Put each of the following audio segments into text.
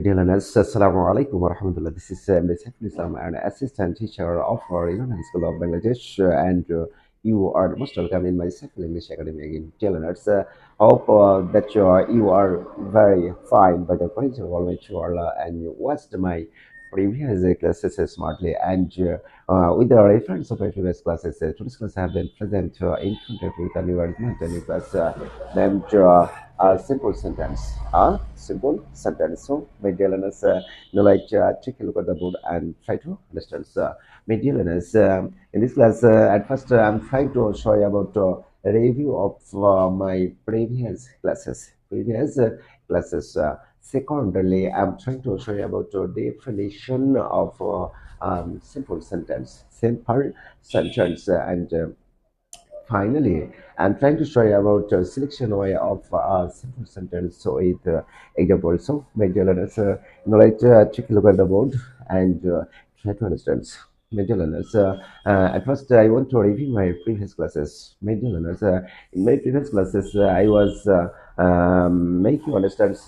Dear learners, Assalamu alaikum wa rahmatullah. This is Saiful Islam, an assistant teacher of Union School of Bangladesh, and you are most welcome in my Saiful English Academy again. Dear learners, hope that you are very fine by the grace of Almighty Allah, and you watched my previous classes smartly, and with the reference of my previous classes, today's class have been present in front of you, the new argument, and new class named a simple sentence. A simple sentence. So, my dear learners, take a look at the board and try to understand. My dear learners, in this class, at first, I'm trying to show you about a review of my previous classes. Secondly, I'm trying to show you about the definition of simple sentence. Simple sentence and finally, I'm trying to show you about selection way of simple sentence. So with example. So, my dear learners, take a look at the board and try to understand. My dear learners, at first I want to review my previous classes. My dear learners, in my previous classes, I was make you understand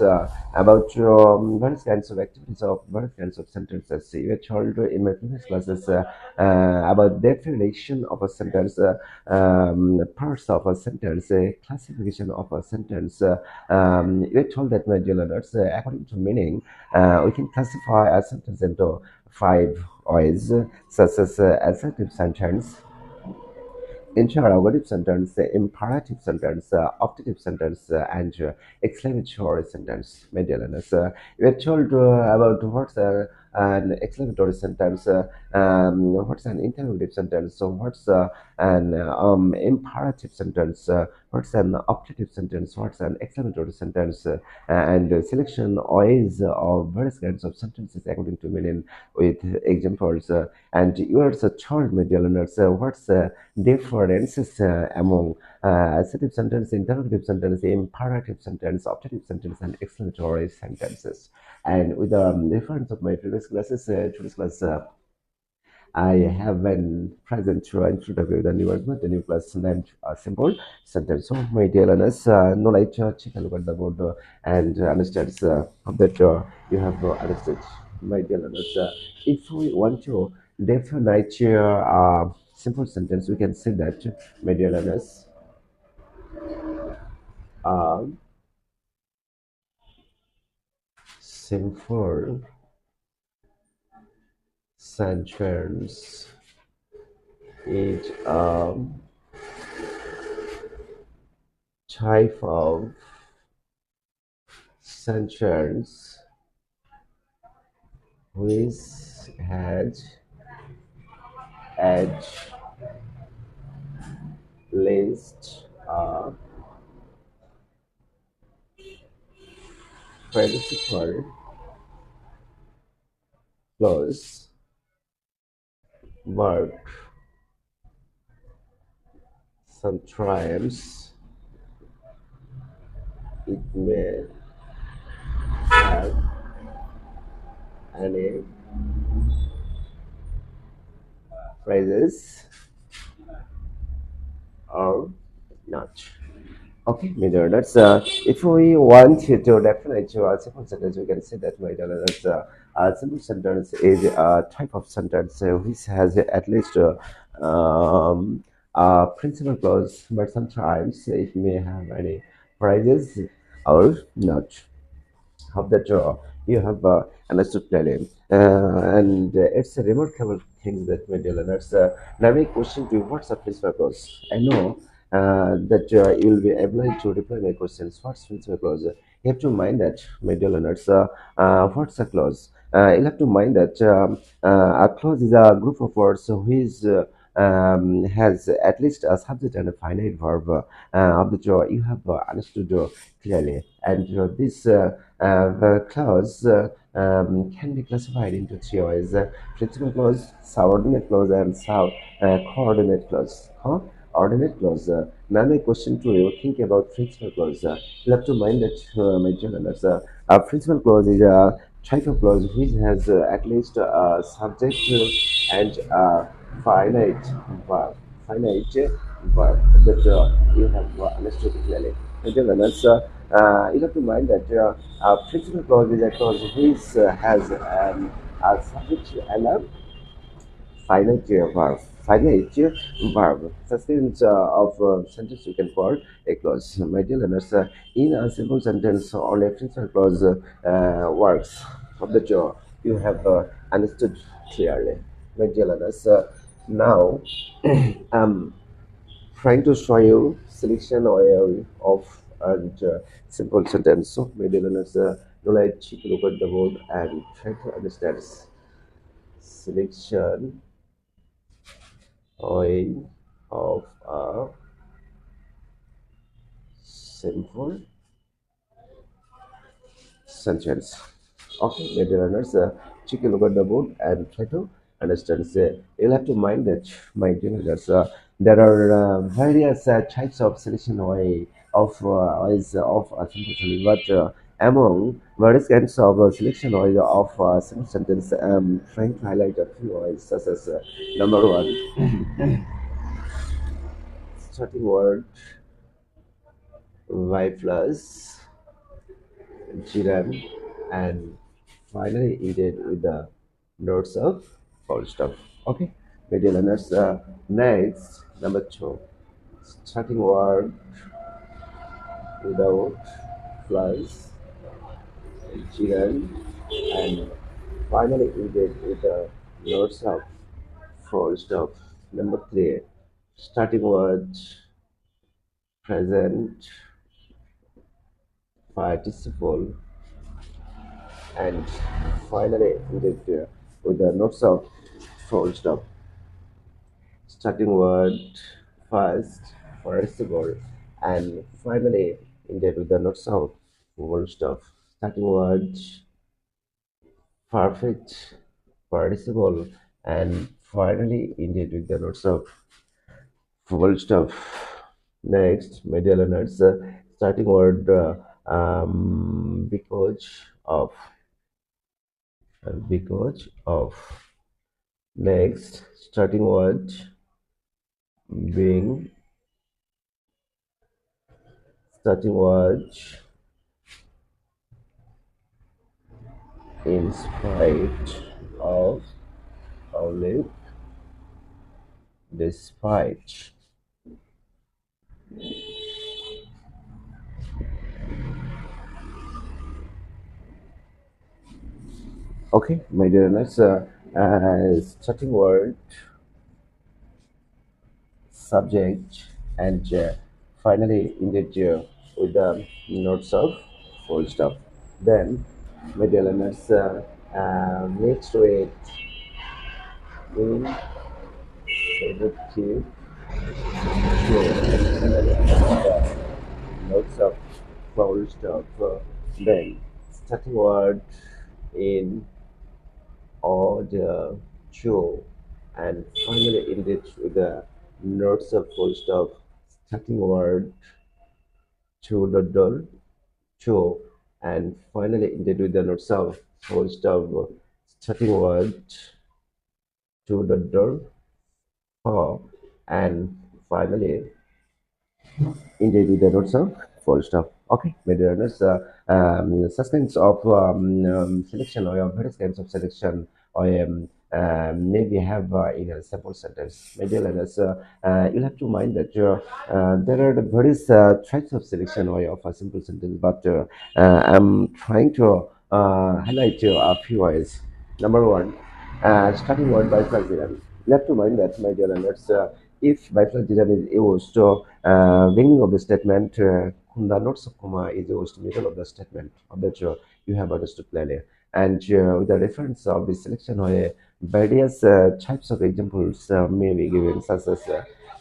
about various kinds of activities of various kinds of sentences. You were told in my previous classes about definition of a sentence. Parts of a sentence, classification of a sentence. We're told that, my dear learners, according to meaning, we can classify a sentence into five ways, such as assertive sentence, interrogative sentence, imperative sentence, optative sentence, and exclamatory sentence. My dear learners, we are told about what's an exclamatory sentence, what's an interrogative sentence, so what's an imperative sentence, what's an optative sentence, what's an exclamatory sentence, and selection is of various kinds of sentences according to meaning with examples. And you are also told, my dear learners, what's differences among assertive sentence, interrogative sentence, imperative sentence, optative sentence, and exclamatory sentences. And with the reference of my previous classes, today's class, I have been present to introduce the new argument, the new class named simple sentence. So, my dear learners, take a look at the board and understand that you have understood. My dear learners, if we want to define simple sentence, we can say that, my dear learners, uh, simple sentence is a type of sentence which has at least a principal clause, but sometimes it may have any phrases or not. Okay, Major, that's if we want you to define a simple sentence, we can say that, Major, that's a simple sentence is a type of sentence which has at least a principal clause, but sometimes it may have any phrases or not. Hope that you have understood clearly. And it's a remarkable thing that, my dear learners. Now, my question to you: what's a principal clause? I know that you will be able to reply my questions. What's principal clause? You have to mind that, my dear learners. What's a clause? You'll have to mind that a clause is a group of words which has at least a subject and a finite verb of the you have understood clearly. And this clause can be classified into three ways: principal clause, subordinate clause, and coordinate clause. Huh? Ordinate clause. Now, my question to you: think about principal clause. You have to mind that, my dear learners, a principal clause is a type of clause which has at least a subject and a finite verb. Finite verb that you have understood clearly. My dear learners, You have to mind that flexible clause is a clause which has a subject and a finite verb. Finite verb. Sustenance of sentence you can call a clause. My dear learners, in a simple sentence or a flexible clause works of the job you have understood clearly. My dear learners, now I'm trying to show you selection oil of and simple sentence. So, my dear learners, now let's take a look at the board and try to understand selection oil of a simple sentence. Okay, my dear learners, take a look at the board and try to understand. You'll have to mind that, my dear learners, there are various types of selection oil of a simple sentence, but among various kinds of selection oil of a simple sentence, I'm trying to highlight a few oils, such as number one, starting word y plus Jiran, and finally ended with the notes of full stop. Okay, media learners. Next, number two, starting word without plus Jiran, and finally ended with the notes of full stop. Number three, starting word present participle, and finally ended with the notes of full stop. Starting word first, participle, and finally ended with the not sound full stop. Starting word perfect, participle, and finally ended with the not sound full stop. Next, my dear learners, starting word of because of. Next, starting word being, starting word in spite of, only despite. Okay, my dear learners, starting word, subject, and finally ended with the notes of full stop. Then, my dear learners, next to it, in productive the notes of full stop. Then, starting word in order to, and finally ended with the notes of full stop, starting word to the dot to, and finally ended with the notes of full stop, starting word to the dot for, and finally indeed with the notes of full stop. Okay, my dear learners, such kinds of selection or various kinds of selection or maybe have in a simple sentence. My dear learners, you'll have to mind that there are the various types of selection or of a simple sentence, but I'm trying to highlight a few ways. Number one, starting word by president. You have to mind that, my dear learners, if bifurcation is used, beginning of the statement, the notes of comma is used middle of the statement of that you have understood clearly. And with the reference of the selection or various types of examples may be given, such as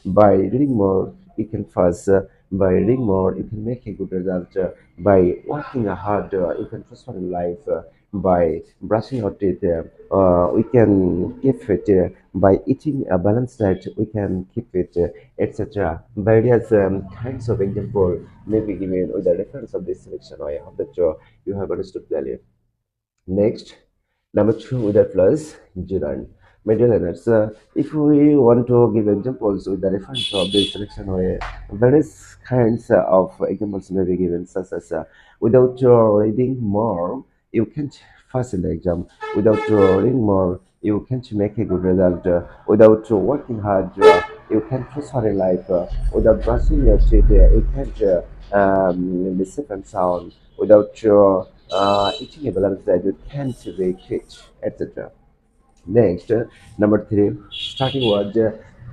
by reading more, you can fast. By reading more, you can make a good result. By working hard, you can prosper in life. By brushing our teeth, we can keep fit. By eating a balanced diet, we can keep it, etc. Various kinds of example may be given with the reference of this selection. I hope that you have understood clearly. Next, number two with the plus gerund. My dear learners, if we want to give examples with the reference of the selection, various kinds of examples may be given, such as without reading more, you can't pass in the exam. Without reading more, you can't make a good result. Without working hard, you can't prosper in life. Without brushing your teeth, you can't be safe and sound. Without eating a balanced diet, you can't be fit, etc. Next, number three, starting with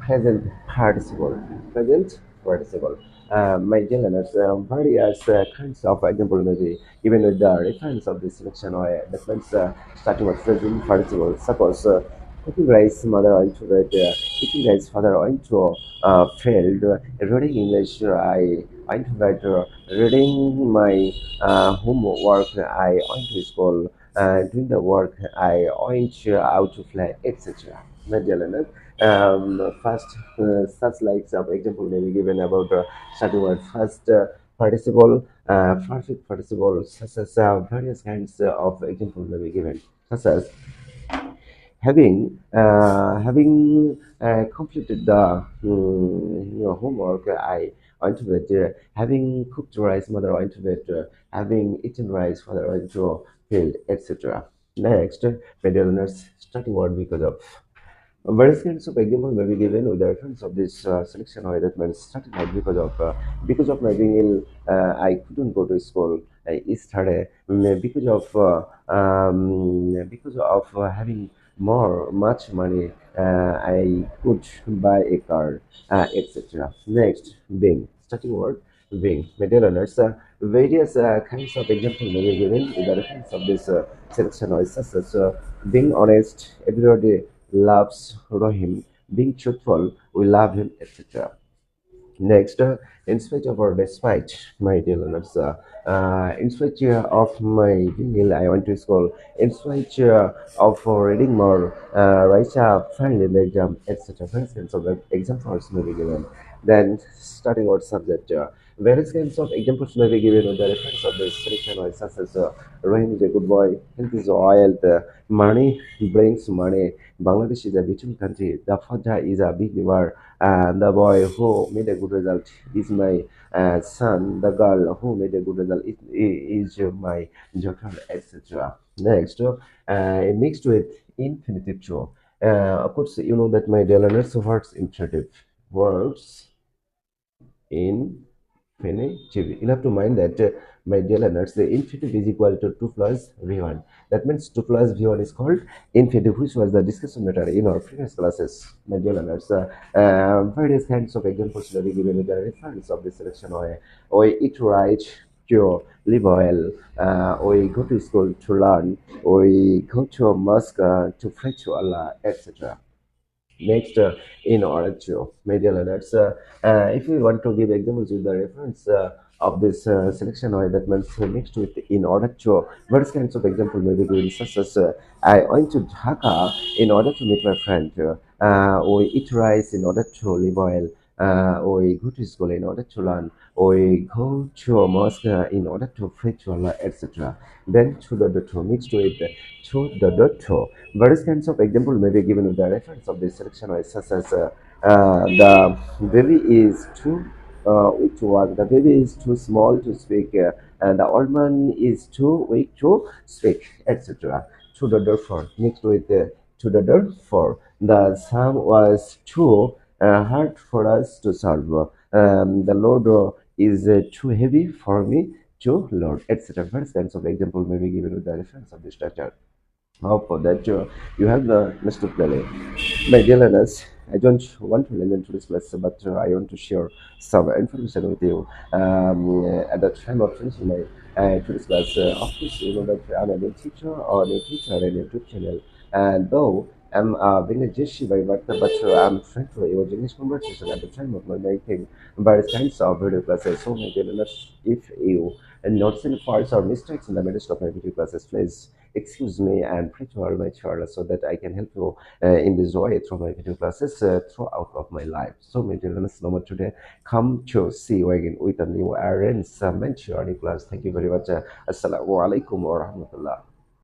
present participle. Present participle. My dear learners, various kinds of example may be given with the reference of the selection or that means starting with present participle. Suppose cooking rice, mother into bed, eating rice, father into field, reading English, I into bed, reading my homework, I went to school, doing the work, I went out to play, etc. Magellan. First, such like some example may be given about starting with first participle, perfect participle, such as various kinds of example may be given, such as having completed the homework, I went to bed. Having cooked rice, mother went to bed. Having eaten rice, father went to field, etc. Next, media learners starting word because of. Various kinds of example may be given with the reference of this selection or that means starting out because of my being ill, I couldn't go to school yesterday. Because of having much money, I could buy a car, etc. Next, being starting word being. My dear learners, various kinds of example may be given with the reference of this selection or such as being honest, everybody loves Rohim. Being truthful, we love him, etc. Next, in spite of or despite my dear learners, in spite of my being I went to school, in spite of reading more, write a fairly in the exam, etc. Various kinds of examples may be given. Then, starting what subject, various kinds of examples may be given with the reference of the selection or such as Rahim is a good boy, health is oil, money brings money. Bangladesh is a beautiful country. The father is a big river, and the boy who made a good result is my son. The girl who made a good result is my daughter, etc. Next, mixed with infinitive true. Of course, you know that my dear learners, words infinitive. Words infinitive. You'll have to mind that, my dear learners, the infinitive is equal to 2 plus v1. That means 2 plus v1 is called infinitive, which was the discussion matter in our previous classes. My dear learners, various kinds of examples will be given with the reference of the selection or eat right, to live well, we go to school to learn, we go to a mosque to pray to Allah, etc. Next, in order to media learners, if we want to give examples with the reference of this selection or that means next with in order to various kinds of example may be given such as I went to Dhaka in order to meet my friend. We eat rice in order to live well. We go to school in order to learn. We go to a mosque in order to pray to Allah, etc. Then to the two mixed with the two. Various kinds of example may be given with the reference of this selection or such as the baby is too weak to walk, the baby is too small to speak, and the old man is too weak to speak, etc. To the therefore, mixed with to the therefore, the sum was too hard for us to solve. The load is too heavy for me to load, etc. Various kinds of example may be given with the reference of this structure. Hope that you have the next to play. My dear learners, I don't want to listen to this class, but I want to share some information with you. At the time of finishing my today's class, of course, you know that I'm a new teacher or a new teacher on a YouTube channel. And though I'm being a Jeshi by birth, but I'm trying to use English conversation at the time of my making various kinds of video classes. So, my dear learners, if you notice any faults or mistakes in the midst of my video classes, please excuse me and pray to all my child so that I can help you in this way through my video classes throughout of my life. So, my dear learners, no more today. Come to see you again with a new arrangement, new class. Thank you very much. Assalamu alaikum wa rahmatullah.